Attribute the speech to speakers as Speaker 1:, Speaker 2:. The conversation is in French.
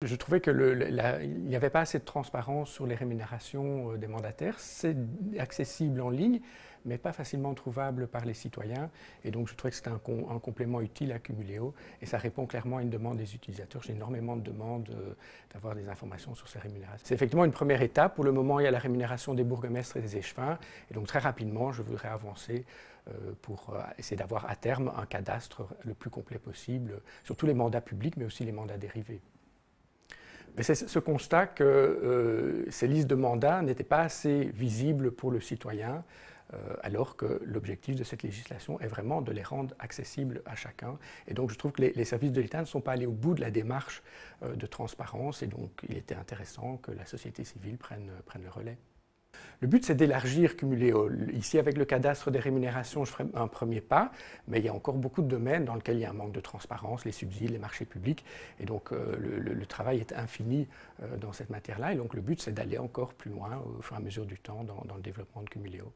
Speaker 1: Je trouvais qu'il n'y avait pas assez de transparence sur les rémunérations des mandataires. C'est accessible en ligne, mais pas facilement trouvable par les citoyens. Et donc je trouvais que c'était un complément utile à Cumuléo. Et ça répond clairement à une demande des utilisateurs. J'ai énormément de demandes d'avoir des informations sur ces rémunérations. C'est effectivement une première étape. Pour le moment, il y a la rémunération des bourgmestres et des échevins. Et donc très rapidement, je voudrais avancer pour essayer d'avoir à terme un cadastre le plus complet possible sur tous les mandats publics, mais aussi les mandats dérivés. Mais c'est ce constat que ces listes de mandats n'étaient pas assez visibles pour le citoyen, alors que l'objectif de cette législation est vraiment de les rendre accessibles à chacun. Et donc je trouve que les services de l'État ne sont pas allés au bout de la démarche de transparence, et donc il était intéressant que la société civile prenne le relais. Le but, c'est d'élargir Cumuléo. Ici, avec le cadastre des rémunérations, je ferai un premier pas, mais il y a encore beaucoup de domaines dans lesquels il y a un manque de transparence, les subsides, les marchés publics, et donc le travail est infini dans cette matière-là, et donc le but, c'est d'aller encore plus loin au fur et à mesure du temps dans le développement de Cumuléo.